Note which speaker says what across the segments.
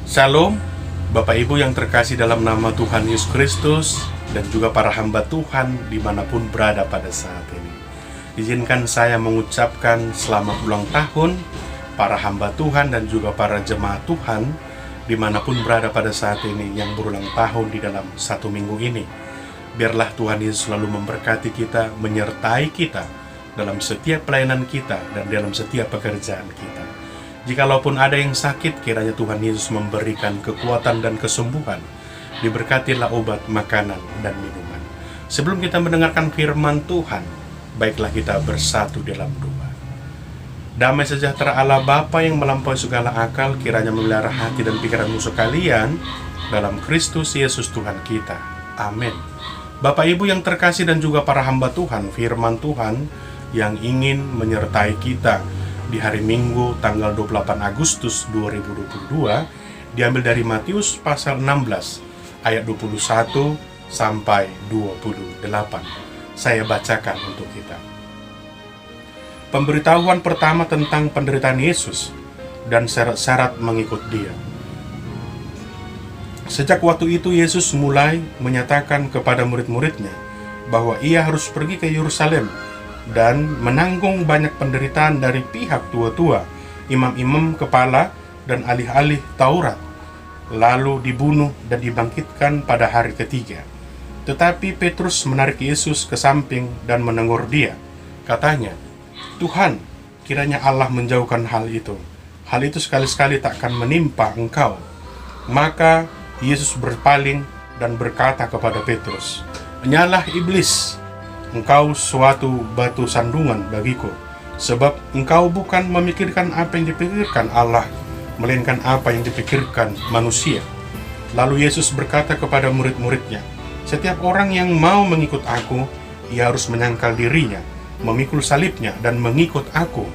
Speaker 1: Shalom, Bapak Ibu yang terkasih dalam nama Tuhan Yesus Kristus dan juga para hamba Tuhan dimanapun berada pada saat ini. Izinkan saya mengucapkan selamat ulang tahun para hamba Tuhan dan juga para jemaat Tuhan dimanapun berada pada saat ini yang berulang tahun di dalam satu minggu ini. Biarlah Tuhan Yesus selalu memberkati kita, menyertai kita dalam setiap pelayanan kita dan dalam setiap pekerjaan kita. Jikalaupun ada yang sakit, kiranya Tuhan Yesus memberikan kekuatan dan kesembuhan. Diberkatilah obat, makanan, dan minuman. Sebelum kita mendengarkan firman Tuhan, baiklah kita bersatu dalam doa. Damai sejahtera Allah Bapa yang melampaui segala akal, kiranya memelihara hati dan pikiran musuh kalian dalam Kristus Yesus Tuhan kita. Amin. Bapak Ibu yang terkasih dan juga para hamba Tuhan, firman Tuhan yang ingin menyertai kita di hari Minggu tanggal 28 Agustus 2022 diambil dari Matius pasal 16 ayat 21 sampai 28. Saya bacakan untuk kita. Pemberitahuan pertama tentang penderitaan Yesus dan syarat-syarat mengikut Dia. Sejak waktu itu Yesus mulai menyatakan kepada murid-muridnya bahwa Ia harus pergi ke Yerusalem dan menanggung banyak penderitaan dari pihak tua-tua, imam-imam kepala, dan ahli-ahli Taurat, lalu dibunuh dan dibangkitkan pada hari ketiga. Tetapi Petrus menarik Yesus ke samping dan menegur Dia. Katanya, "Tuhan, kiranya Allah menjauhkan hal itu. Hal itu sekali-sekali tak akan menimpa Engkau." Maka Yesus berpaling dan berkata kepada Petrus, "Nyalah iblis, engkau suatu batu sandungan bagiku, sebab engkau bukan memikirkan apa yang dipikirkan Allah, melainkan apa yang dipikirkan manusia." Lalu Yesus berkata kepada murid-muridnya, "Setiap orang yang mau mengikut aku, ia harus menyangkal dirinya, memikul salibnya, dan mengikut aku.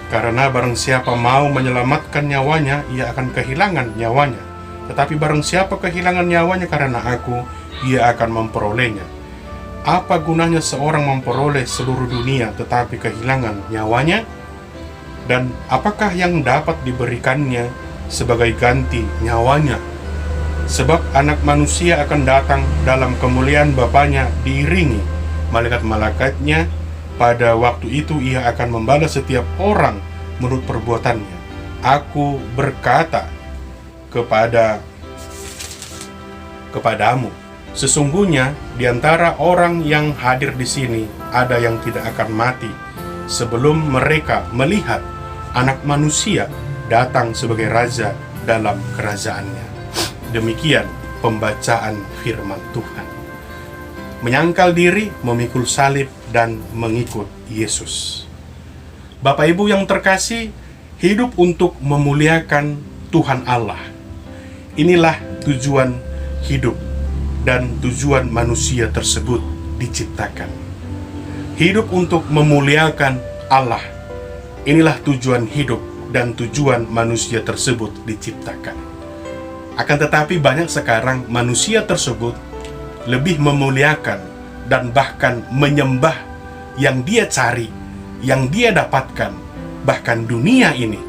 Speaker 1: Karena barang siapa mau menyelamatkan nyawanya, ia akan kehilangan nyawanya. Tetapi barang siapa kehilangan nyawanya karena aku, ia akan memperolehnya. Apa gunanya seorang memperoleh seluruh dunia tetapi kehilangan nyawanya? Dan apakah yang dapat diberikannya sebagai ganti nyawanya? Sebab anak manusia akan datang dalam kemuliaan Bapanya diiringi malaikat-malaikatnya. Pada waktu itu ia akan membalas setiap orang menurut perbuatannya. Aku berkata kepadamu, sesungguhnya di antara orang yang hadir di sini ada yang tidak akan mati sebelum mereka melihat Anak Manusia datang sebagai Raja dalam kerajaannya." Demikian pembacaan firman Tuhan. Menyangkal diri, memikul salib, dan mengikut Yesus. Bapak Ibu yang terkasih, hidup untuk memuliakan Tuhan Allah. Inilah tujuan hidup dan tujuan manusia tersebut diciptakan. Hidup untuk memuliakan Allah. Inilah tujuan hidup dan tujuan manusia tersebut diciptakan. Akan tetapi banyak sekarang manusia tersebut lebih memuliakan dan bahkan menyembah yang dia cari, yang dia dapatkan, bahkan dunia ini,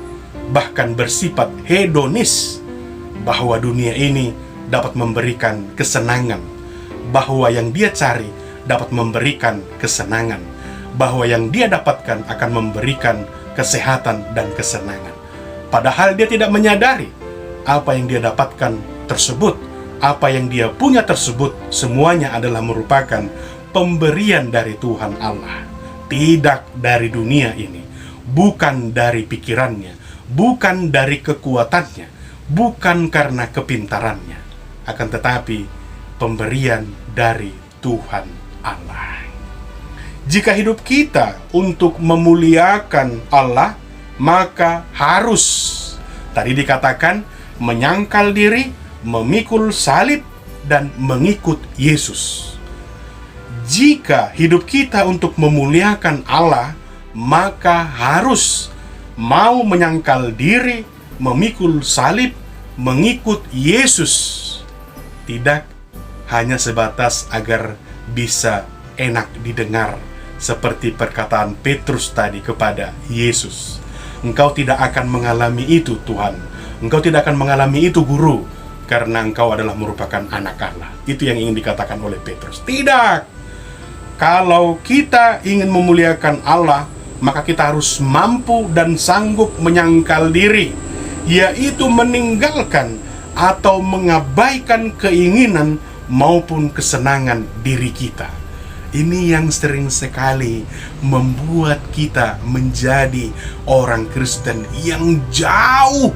Speaker 1: bahkan bersifat hedonis, bahwa dunia ini dapat memberikan kesenangan, bahwa yang dia cari dapat memberikan kesenangan, bahwa yang dia dapatkan akan memberikan kesehatan dan kesenangan. Padahal dia tidak menyadari apa yang dia dapatkan tersebut, apa yang dia punya tersebut, semuanya adalah merupakan pemberian dari Tuhan Allah, tidak dari dunia ini, bukan dari pikirannya, bukan dari kekuatannya, bukan karena kepintarannya, akan tetapi pemberian dari Tuhan Allah. Jika hidup kita untuk memuliakan Allah, maka harus, tadi dikatakan, menyangkal diri, memikul salib, dan mengikut Yesus. Jika hidup kita untuk memuliakan Allah, maka harus mau menyangkal diri, memikul salib, mengikut Yesus. Tidak hanya sebatas agar bisa enak didengar, seperti perkataan Petrus tadi kepada Yesus. Engkau tidak akan mengalami itu, Tuhan. Engkau tidak akan mengalami itu, guru, karena engkau adalah merupakan anak Allah. Itu yang ingin dikatakan oleh Petrus. Tidak. Kalau kita ingin memuliakan Allah, maka kita harus mampu dan sanggup menyangkal diri, yaitu meninggalkan atau mengabaikan keinginan maupun kesenangan diri kita. Ini yang sering sekali membuat kita menjadi orang Kristen yang jauh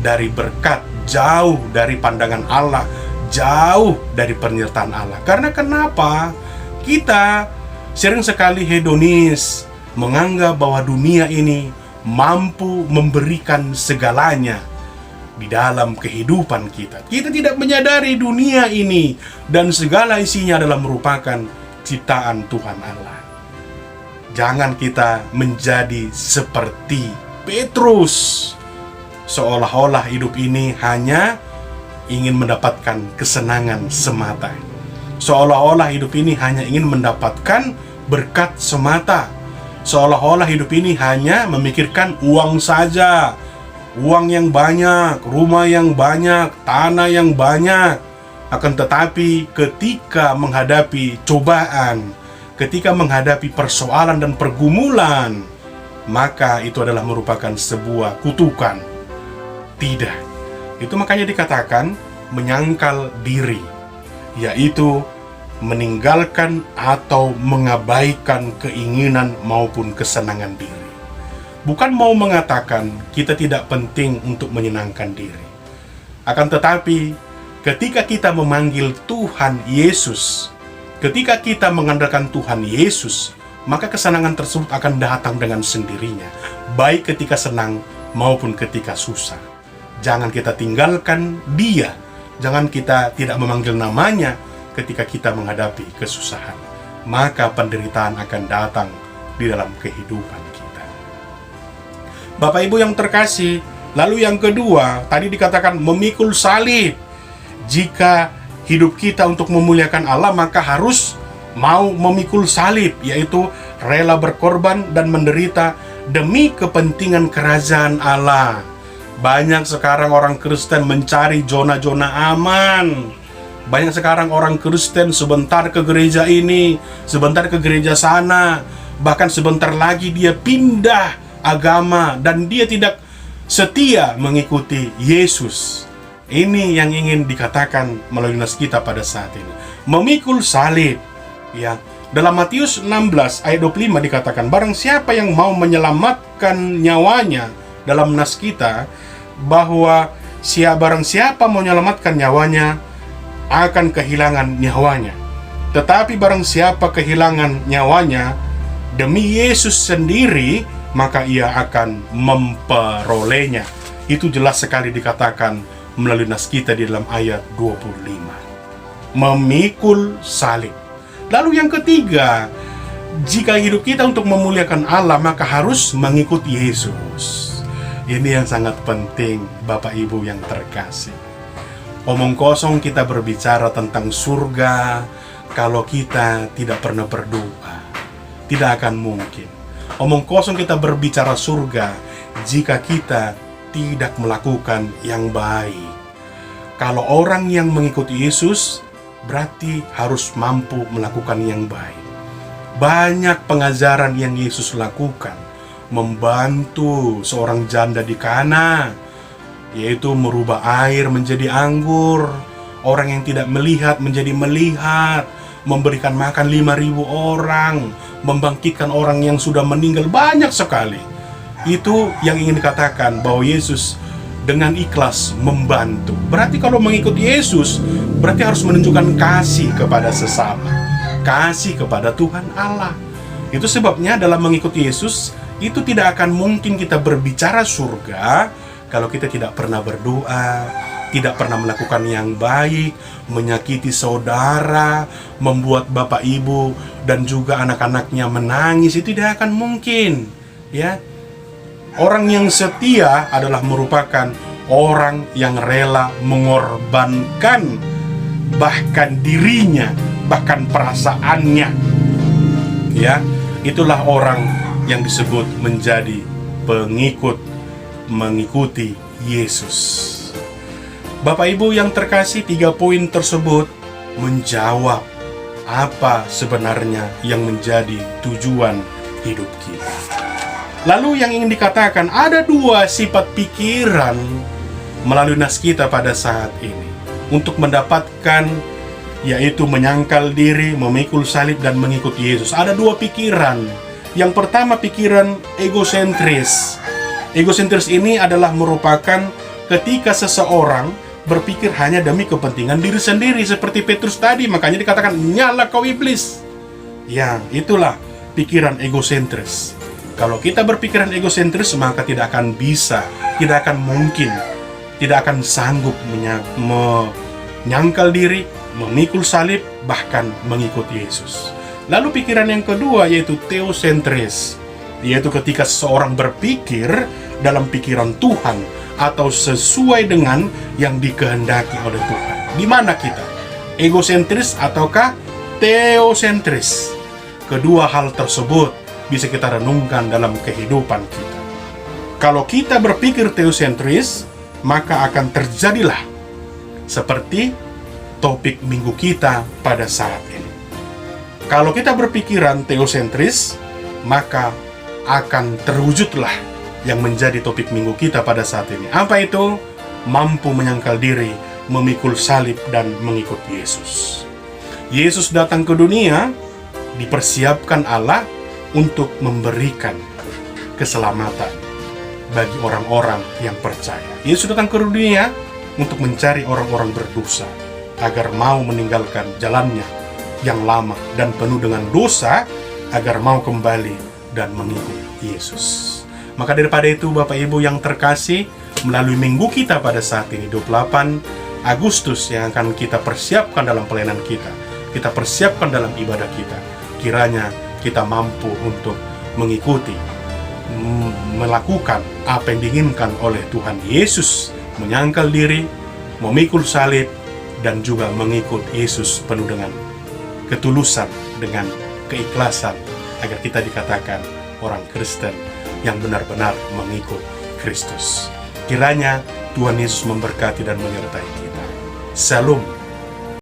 Speaker 1: dari berkat, jauh dari pandangan Allah, jauh dari penyertaan Allah. Karena kenapa? Kita sering sekali hedonis, menganggap bahwa dunia ini mampu memberikan segalanya di dalam kehidupan kita. Kita tidak menyadari dunia ini dan segala isinya adalah merupakan ciptaan Tuhan Allah. Jangan kita menjadi seperti Petrus, seolah-olah hidup ini hanya ingin mendapatkan kesenangan semata. Seolah-olah hidup ini hanya ingin mendapatkan berkat semata. Seolah-olah hidup ini hanya memikirkan uang saja. Uang yang banyak, rumah yang banyak, tanah yang banyak. Akan tetapi ketika menghadapi cobaan, ketika menghadapi persoalan dan pergumulan, maka itu adalah merupakan sebuah kutukan. Tidak. Itu makanya dikatakan menyangkal diri, yaitu meninggalkan atau mengabaikan keinginan maupun kesenangan diri. Bukan mau mengatakan kita tidak penting untuk menyenangkan diri. Akan tetapi ketika kita memanggil Tuhan Yesus, ketika kita mengandalkan Tuhan Yesus, maka kesenangan tersebut akan datang dengan sendirinya, baik ketika senang maupun ketika susah. Jangan kita tinggalkan Dia, jangan kita tidak memanggil namanya ketika kita menghadapi kesusahan. Maka penderitaan akan datang di dalam kehidupan kita. Bapak Ibu yang terkasih, lalu yang kedua, tadi dikatakan memikul salib. Jika hidup kita untuk memuliakan Allah, maka harus mau memikul salib, yaitu rela berkorban dan menderita demi kepentingan kerajaan Allah. Banyak sekarang orang Kristen mencari zona-zona aman. Banyak sekarang orang Kristen sebentar ke gereja ini, sebentar ke gereja sana, bahkan sebentar lagi dia pindah agama dan dia tidak setia mengikuti Yesus. Ini yang ingin dikatakan melalui nas kita pada saat ini. Memikul salib. Ya, dalam Matius 16 ayat 25 dikatakan, barang siapa yang mau menyelamatkan nyawanya, dalam nas kita, bahwa barang siapa mau menyelamatkan nyawanya, akan kehilangan nyawanya. Tetapi barang siapa kehilangan nyawanya demi Yesus sendiri, maka ia akan memperolehnya. Itu jelas sekali dikatakan melalui nas kita di dalam ayat 25. Memikul salib. Lalu yang ketiga, jika hidup kita untuk memuliakan Allah, maka harus mengikuti Yesus. Ini yang sangat penting, Bapak Ibu yang terkasih. Omong kosong kita berbicara tentang surga kalau kita tidak pernah berdoa. Tidak akan mungkin. Omong kosong kita berbicara surga jika kita tidak melakukan yang baik. Kalau orang yang mengikuti Yesus, berarti harus mampu melakukan yang baik. Banyak pengajaran yang Yesus lakukan, membantu seorang janda di Kana, yaitu merubah air menjadi anggur, orang yang tidak melihat menjadi melihat, memberikan makan 5.000 orang, membangkitkan orang yang sudah meninggal, banyak sekali. Itu yang ingin dikatakan bahwa Yesus dengan ikhlas membantu. Berarti kalau mengikuti Yesus, berarti harus menunjukkan kasih kepada sesama, kasih kepada Tuhan Allah. Itu sebabnya dalam mengikuti Yesus, itu tidak akan mungkin kita berbicara surga kalau kita tidak pernah berdoa, tidak pernah melakukan yang baik, menyakiti saudara, membuat bapak ibu dan juga anak-anaknya menangis. Itu tidak akan mungkin, ya. Orang yang setia adalah merupakan orang yang rela mengorbankan bahkan dirinya, bahkan perasaannya. Ya, itulah orang yang disebut menjadi pengikut, mengikuti Yesus. Bapak Ibu yang terkasih, 3 poin tersebut menjawab apa sebenarnya yang menjadi tujuan hidup kita. Lalu yang ingin dikatakan, ada 2 sifat pikiran melalui nas kita pada saat ini untuk mendapatkan, yaitu menyangkal diri, memikul salib, dan mengikut Yesus. Ada 2 pikiran. Yang pertama, pikiran egosentris. Egosentris ini adalah merupakan ketika seseorang berpikir hanya demi kepentingan diri sendiri, seperti Petrus tadi, makanya dikatakan, nyala kau iblis. Ya, itulah pikiran egosentris. Kalau kita berpikiran egosentris, maka tidak akan bisa, tidak akan mungkin, tidak akan sanggup menyangkal diri, memikul salib, bahkan mengikut Yesus. Lalu pikiran yang kedua, yaitu teosentris, yaitu ketika seseorang berpikir dalam pikiran Tuhan atau sesuai dengan yang dikehendaki oleh Tuhan. Di mana kita? Egosentris ataukah teosentris? Kedua hal tersebut bisa kita renungkan dalam kehidupan kita. Kalau kita berpikir teosentris, maka akan terjadilah seperti topik minggu kita pada saat ini. Kalau kita berpikiran teosentris, maka akan terwujudlah yang menjadi topik minggu kita pada saat ini. Apa itu? Mampu menyangkal diri, memikul salib, dan mengikut Yesus. Yesus datang ke dunia, dipersiapkan Allah untuk memberikan keselamatan bagi orang-orang yang percaya. Yesus datang ke dunia untuk mencari orang-orang berdosa, agar mau meninggalkan jalannya yang lama dan penuh dengan dosa, agar mau kembali dan mengikut Yesus. Maka daripada itu, Bapak Ibu yang terkasih, melalui minggu kita pada saat ini, 28 Agustus, yang akan kita persiapkan dalam pelayanan kita persiapkan dalam ibadah kita, kiranya kita mampu untuk mengikuti, melakukan apa yang diinginkan oleh Tuhan Yesus, menyangkal diri, memikul salib, dan juga mengikut Yesus penuh dengan ketulusan, dengan keikhlasan, agar kita dikatakan orang Kristen yang benar-benar mengikut Kristus. Kiranya Tuhan Yesus memberkati dan menyertai kita. Shalom.